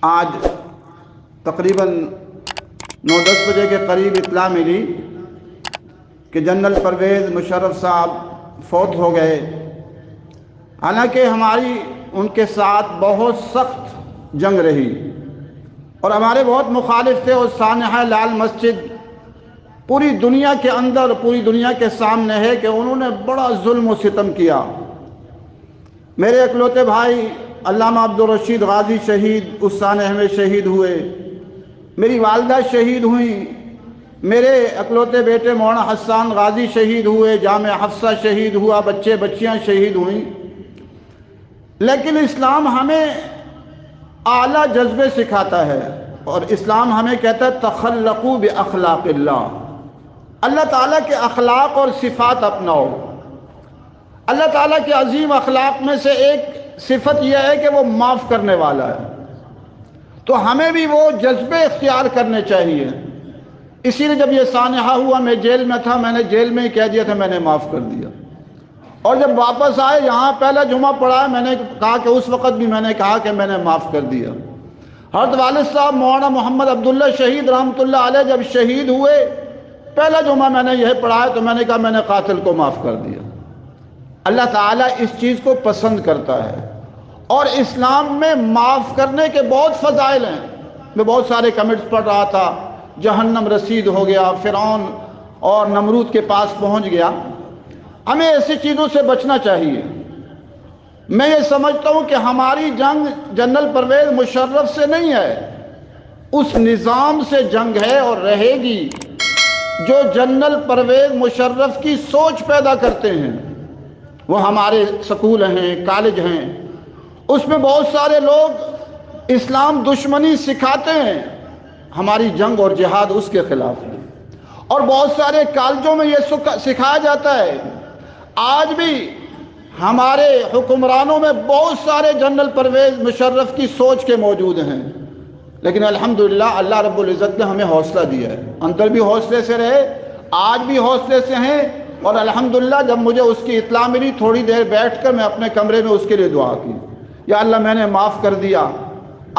آج تقریباً 9-10 بجے کے قریب اطلاع ملی کہ جنرل پرویز مشرف صاحب فوت ہو گئے۔ حالانکہ ہماری ان کے ساتھ بہت سخت جنگ رہی اور ہمارے بہت مخالف تھے، اور سانحہ لال مسجد پوری دنیا کے اندر، پوری دنیا کے سامنے ہے کہ انہوں نے بڑا ظلم و ستم کیا۔ میرے اکلوتے بھائی علامہ عبدالرشید غازی شہید اس سانحہ میں شہید ہوئے، میری والدہ شہید ہوئیں، میرے اکلوتے بیٹے مولانا حسان غازی شہید ہوئے، جامعہ حفصہ شہید ہوا، بچے بچیاں شہید ہوئیں۔ لیکن اسلام ہمیں اعلیٰ جذبے سکھاتا ہے، اور اسلام ہمیں کہتا ہے تخلقوا باخلاق اللہ، اللہ تعالیٰ کے اخلاق اور صفات اپناؤ۔ اللہ تعالیٰ کے عظیم اخلاق میں سے ایک صفت یہ ہے کہ وہ معاف کرنے والا ہے، تو ہمیں بھی وہ جذبے اختیار کرنے چاہیے۔ اسی لیے جب یہ سانحہ ہوا، میں جیل میں تھا، میں نے جیل میں ہی کہہ دیا تھا میں نے معاف کر دیا، اور جب واپس آئے یہاں پہلا جمعہ پڑھا، میں نے کہا کہ اس وقت بھی میں نے کہا کہ میں نے معاف کر دیا۔ حضرت والد صاحب مولانا محمد عبداللہ شہید رحمۃ اللہ علیہ جب شہید ہوئے، پہلا جمعہ میں نے یہ پڑھا تو میں نے کہا میں نے قاتل کو معاف کر دیا۔ اللہ تعالیٰ اس چیز کو پسند کرتا ہے، اور اسلام میں معاف کرنے کے بہت فضائل ہیں۔ میں بہت سارے کمنٹس پڑھ رہا تھا، جہنم رسید ہو گیا، فرعون اور نمرود کے پاس پہنچ گیا۔ ہمیں ایسی چیزوں سے بچنا چاہیے۔ میں یہ سمجھتا ہوں کہ ہماری جنگ جنرل پرویز مشرف سے نہیں ہے، اس نظام سے جنگ ہے اور رہے گی جو جنرل پرویز مشرف کی سوچ پیدا کرتے ہیں۔ وہ ہمارے سکول ہیں، کالج ہیں، اس میں بہت سارے لوگ اسلام دشمنی سکھاتے ہیں، ہماری جنگ اور جہاد اس کے خلاف ہے۔ اور بہت سارے کالجوں میں یہ سکھایا جاتا ہے۔ آج بھی ہمارے حکمرانوں میں بہت سارے جنرل پرویز مشرف کی سوچ کے موجود ہیں، لیکن الحمدللہ اللہ رب العزت نے ہمیں حوصلہ دیا ہے، اندر بھی حوصلے سے رہے، آج بھی حوصلے سے ہیں۔ اور الحمدللہ جب مجھے اس کی اطلاع ملی، تھوڑی دیر بیٹھ کر میں اپنے کمرے میں اس کے لیے دعا کی، یا اللہ میں نے معاف کر دیا،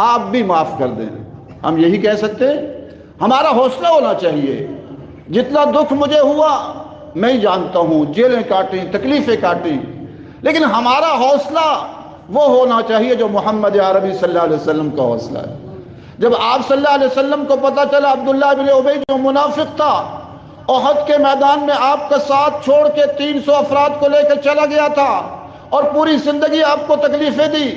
آپ بھی معاف کر دیں۔ ہم یہی کہہ سکتے ہیں، ہمارا حوصلہ ہونا چاہیے۔ جتنا دکھ مجھے ہوا میں ہی جانتا ہوں، جیلیں کاٹیں، تکلیفیں کاٹیں، لیکن ہمارا حوصلہ وہ ہونا چاہیے جو محمد عربی صلی اللہ علیہ وسلم کا حوصلہ ہے۔ جب آپ صلی اللہ علیہ وسلم کو پتہ چلا عبداللہ بن ابی جو منافق تھا، احد کے میدان میں آپ کا ساتھ چھوڑ کے 300 افراد کو لے کر چلا گیا تھا، اور پوری زندگی آپ کو تکلیفیں دی،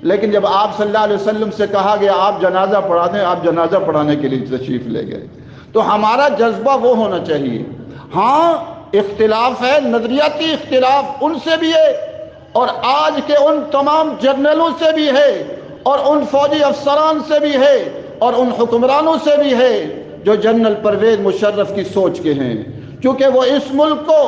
لیکن جب آپ صلی اللہ علیہ وسلم سے کہا گیا آپ جنازہ پڑھا دیں، آپ جنازہ پڑھانے کے لیے تشریف لے گئے۔ تو ہمارا جذبہ وہ ہونا چاہیے۔ ہاں اختلاف ہے، نظریاتی اختلاف ان سے بھی ہے، اور آج کے ان تمام جرنلوں سے بھی ہے، اور ان فوجی افسران سے بھی ہے، اور ان حکمرانوں سے بھی ہے جو جنرل پرویز مشرف کی سوچ کے ہیں، کیونکہ وہ اس ملک کو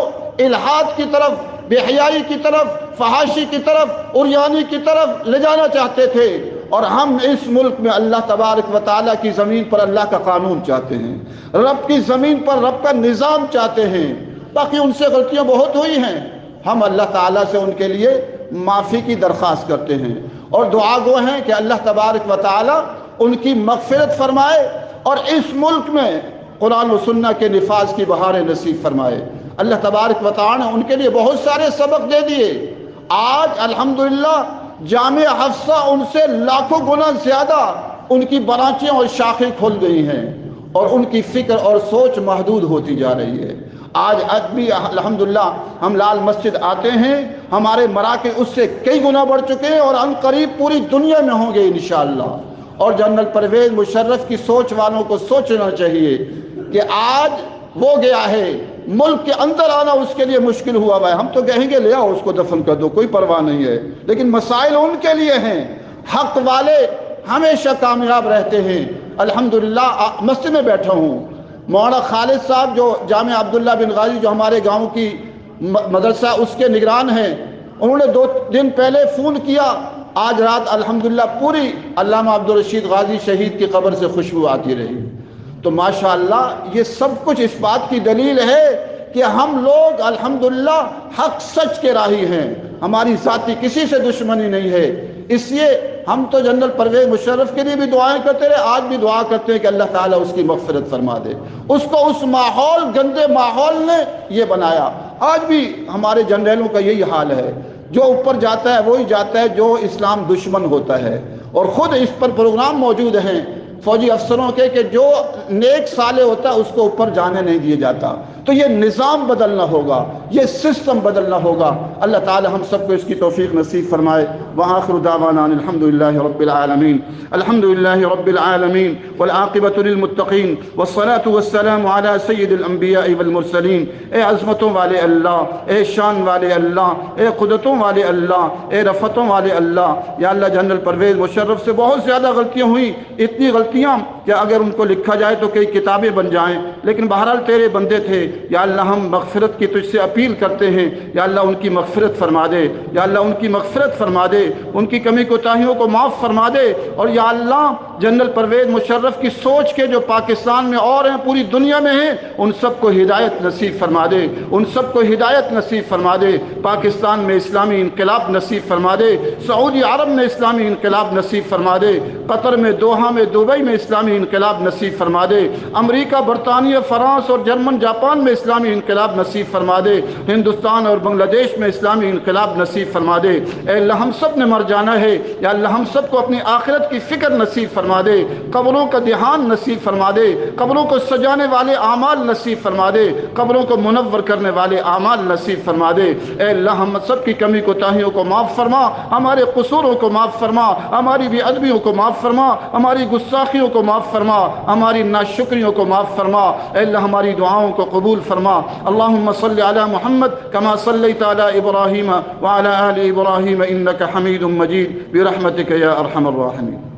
الحاد کی طرف، بے حیائی کی طرف، فحاشی کی طرف، عریانی کی طرف لے جانا چاہتے تھے، اور ہم اس ملک میں اللہ تبارک و تعالیٰ کی زمین پر اللہ کا قانون چاہتے ہیں، رب کی زمین پر رب کا نظام چاہتے ہیں۔ باقی ان سے غلطیاں بہت ہوئی ہیں، ہم اللہ تعالیٰ سے ان کے لیے معافی کی درخواست کرتے ہیں، اور دعا گو ہیں کہ اللہ تبارک و تعالیٰ ان کی مغفرت فرمائے، اور اس ملک میں قرآن و سنت کے نفاذ کی بہاریں نصیب فرمائے۔ اللہ تبارک و تعالیٰ نے ان کے لیے بہت سارے سبق دے دیے۔ آج الحمدللہ جامعہ حفصہ ان سے لاکھوں گنا زیادہ ان کی برانچیں اور شاخیں کھل گئی ہیں، اور ان کی فکر اور سوچ محدود ہوتی جا رہی ہے۔ آج بھی الحمدللہ ہم لال مسجد آتے ہیں، ہمارے مراکز اس سے کئی گنا بڑھ چکے ہیں، اور عنقریب پوری دنیا میں ہوں گے انشاءاللہ۔ اور جنرل پرویز مشرف کی سوچ والوں کو سوچنا چاہیے کہ آج وہ گیا ہے، ملک کے اندر آنا اس کے لیے مشکل ہوا ہے، ہم تو کہیں گے لے آؤ اس کو دفن کر دو، کوئی پرواہ نہیں ہے، لیکن مسائل ان کے لیے ہیں۔ حق والے ہمیشہ کامیاب رہتے ہیں۔ الحمدللہ مسجد میں بیٹھا ہوں، مولانا خالد صاحب جو جامعہ عبداللہ بن غازی جو ہمارے گاؤں کی مدرسہ اس کے نگران ہیں، انہوں نے 2 دن پہلے فون کیا، آج رات الحمدللہ پوری علامہ عبدالرشید غازی شہید کی قبر سے خوشبو آتی رہی۔ تو ماشاءاللہ یہ سب کچھ اس بات کی دلیل ہے کہ ہم لوگ الحمدللہ حق سچ کے راہی ہیں، ہماری ذاتی کسی سے دشمنی نہیں ہے۔ اس لیے ہم تو جنرل پرویز مشرف کے لیے بھی دعائیں کرتے رہے، آج بھی دعا کرتے ہیں کہ اللہ تعالیٰ اس کی مغفرت فرما دے۔ اس کو اس ماحول، گندے ماحول نے یہ بنایا۔ آج بھی ہمارے جنرلوں کا یہی حال ہے، جو اوپر جاتا ہے وہی جاتا ہے جو اسلام دشمن ہوتا ہے، اور خود اس پر پروگرام موجود ہیں فوجی افسروں کے کہ جو نیک صالح ہوتا ہے اس کو اوپر جانے نہیں دیا جاتا۔ تو یہ نظام بدلنا ہوگا، یہ سسٹم بدلنا ہوگا۔ اللہ تعالی ہم سب کو اس کی توفیق نصیب فرمائے۔ وآخر دعوانا الحمدللہ رب العالمین، الحمدللہ رب العالمین والعاقبۃ للمتقین والصلاة والسلام علی سید الانبیاء والمرسلین۔ اے عظمتوں والے اللہ، اے شان والے اللہ، اے قدرتوں والے اللہ، اے رفتوں والے اللہ، یا اللہ جنرل پرویز مشرف سے بہت زیادہ غلطیاں ہوئیں، اتنی غلطیاں کہ اگر ان کو لکھا جائے تو کئی کتابیں بن جائیں، لیکن بہرحال تیرے بندے تھے۔ یا اللہ ہم مغفرت کی تجھ سے اپیل کرتے ہیں، یا اللہ ان کی مغفرت فرما دے، یا اللہ ان کی مغفرت فرما دے، ان کی کمی کوتاہیوں کو معاف فرما دے، اور یا اللہ جنرل پرویز مشرف کی سوچ کے جو پاکستان میں اور ہیں، پوری دنیا میں ہیں، ان سب کو ہدایت نصیب فرما دے، ان سب کو ہدایت نصیب فرما دے۔ پاکستان میں اسلامی انقلاب نصیب فرما دے، سعودی عرب میں اسلامی انقلاب نصیب فرما دے، قطر میں، دوحہ میں، دبئی میں اسلامی انقلاب نصیب فرما دے، امریکہ، برطانیہ، فرانس اور جرمن، جاپان میں اسلامی انقلاب نصیب فرما دے، ہندوستان اور بنگلہ دیش میں اسلامی انقلاب نصیب فرما دے۔ اے اللہ ہم سب نے مر جانا ہے، یا اللہ ہم سب کو اپنی آخرت کی فکر نصیب فرما دے، قبروں کا دھیان نصیب فرما دے، قبروں کو سجانے والے اعمال نصیب فرما دے، قبروں کو منور کرنے والے اعمال نصیب فرما دے۔ اے اللہ ہم سب کی کمی کوتاہیوں کو معاف فرما، ہمارے قصوروں کو معاف فرما، ہماری بے ادبیوں کو معاف فرما، ہماری گستاخیوں کو معاف فرما، ہماری ناشکریوں کو معاف فرما۔ اے اللہ ہماری دعاؤں کو قبول فرما۔ اللہم صلی علی محمد کما صلیت علی ابراہیم وعلی آل ابراہیم انک حمید مجید برحمتک یا ارحم الراحمین۔